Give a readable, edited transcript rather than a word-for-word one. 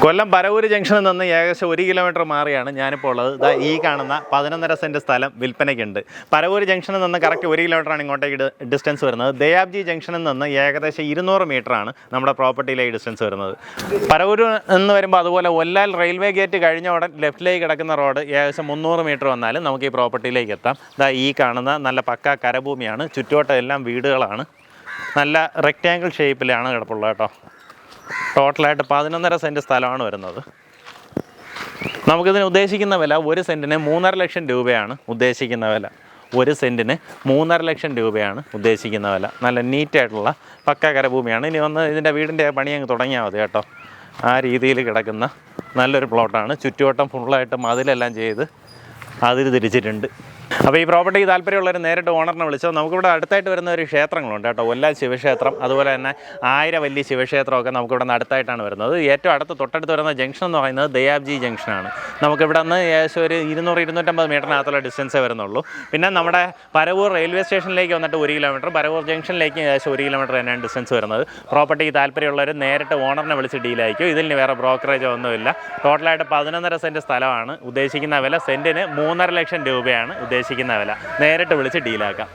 കൊല്ലം പരവൂർ ജംഗ്ഷനിൽ നിന്ന് ഏകദേശം 1 കിലോമീറ്റർ മാറിയാണ് ഞാനിപ്പോൾ ഉള്ളത്. ഇതാ ഈ കാണുന്ന 11.5 സെൻറ്റ് സ്ഥലം വിൽപ്പനയ്ക്കുണ്ട്. പരവൂർ ജംഗ്ഷനിൽ നിന്ന് കറക്റ്റ് 1 കിലോമീറ്ററാണ് ഇങ്ങോട്ടേക്ക് ഡിസ്റ്റൻസ് വരുന്നത്. ദയാബ്ജി ജംഗ്ഷനിൽ നിന്ന് ഏകദേശം 200 മീറ്ററാണ് നമ്മുടെ പ്രോപ്പർട്ടിയിലേക്ക് ഡിസ്റ്റൻസ് വരുന്നത്. പരവൂർ എന്ന് വരുമ്പോൾ അതുപോലെ ഒല്ലാൽ റെയിൽവേ ഗേറ്റ് കഴിഞ്ഞ ഉടൻ ലെഫ്റ്റിലേക്ക് കിടക്കുന്ന റോഡ് ഏകദേശം 300 മീറ്റർ വന്നാലും നമുക്ക് ഈ പ്രോപ്പർട്ടിയിലേക്ക് എത്താം. ഇതാ ഈ കാണുന്ന നല്ല പക്ക കരഭൂമിയാണ്, ചുറ്റുവട്ടം എല്ലാം വീടുകളാണ്, നല്ല റെക്റ്റാങ്കിൾ ഷേപ്പിലാണ് കിടപ്പുള്ളത് കേട്ടോ. ടോട്ടലായിട്ട് 11.5 സെൻറ്റ് സ്ഥലമാണ് വരുന്നത്. നമുക്കിതിന് ഉദ്ദേശിക്കുന്ന വില 1 സെൻറ്റിന് 3.5 ലക്ഷം രൂപയാണ് ഉദ്ദേശിക്കുന്ന വില. 1 സെൻറ്റിന് 3.5 ലക്ഷം രൂപയാണ് ഉദ്ദേശിക്കുന്ന വില. നല്ല നീറ്റായിട്ടുള്ള പക്ക കരഭൂമിയാണ്. ഇനി വന്ന് ഇതിൻ്റെ വീടിൻ്റെ പണി അങ്ങ് തുടങ്ങിയാൽ മതി കേട്ടോ. ആ രീതിയിൽ കിടക്കുന്ന നല്ലൊരു പ്ലോട്ടാണ്. ചുറ്റുവട്ടം ഫുള്ളായിട്ട് മതിലെല്ലാം ചെയ്ത് അതിൽ തിരിച്ചിട്ടുണ്ട്. അപ്പോൾ ഈ പ്രോപ്പർട്ടിക്ക് താല്പര്യമുള്ളവർ നേരിട്ട് ഓണറിനെ വിളിച്ചോ. നമുക്കിവിടെ അടുത്തായിട്ട് വരുന്ന ഒരു ക്ഷേത്രങ്ങളുണ്ട് കേട്ടോ. ഒല്ലാൽ ശിവക്ഷേത്രം, അതുപോലെ തന്നെ ആയിരവല്ലി ശിവക്ഷേത്രമൊക്കെ നമുക്കിവിടെ നിന്ന് അടുത്തായിട്ടാണ് വരുന്നത്. ഏറ്റവും തൊട്ടടുത്ത് വരുന്ന ജംഗ്ഷൻ എന്ന് പറയുന്നത് ദയാബ്ജി ജംഗ്ഷനാണ്. നമുക്കിവിടെ നിന്ന് ഏകദേശം ഒരു 200-250 മീറ്ററിനകത്തുള്ള ഡിസ്റ്റൻസേ വരുന്നുള്ളൂ. പിന്നെ നമ്മുടെ പരവൂർ റെയിൽവേ സ്റ്റേഷനിലേക്ക് വന്നിട്ട് 1 കിലോമീറ്റർ, പരവൂർ ജംഗ്ഷനിലേക്ക് ഏകദേശം 1 കിലോമീറ്റർ തന്നെയാണ് ഡിസ്റ്റൻസ് വരുന്നത്. പ്രോപ്പർട്ടിക്ക് താല്പര്യമുള്ളവർ നേരിട്ട് ഓണറിനെ വിളിച്ച് ഡീലായിരിക്കും. ഇതിന് വേറെ ബ്രോക്കറേജോ ഒന്നുമില്ല. ടോട്ടലായിട്ട് 11.5 സെൻറ്റ് സ്ഥലമാണ്. ഉദ്ദേശിക്കുന്ന വില സെൻറ്റിന് 3.5 ലക്ഷം രൂപയാണ് ഉദ്ദേശിക്കുന്ന വില. നേരിട്ട് വിളിച്ച് ഡീലാക്കാം.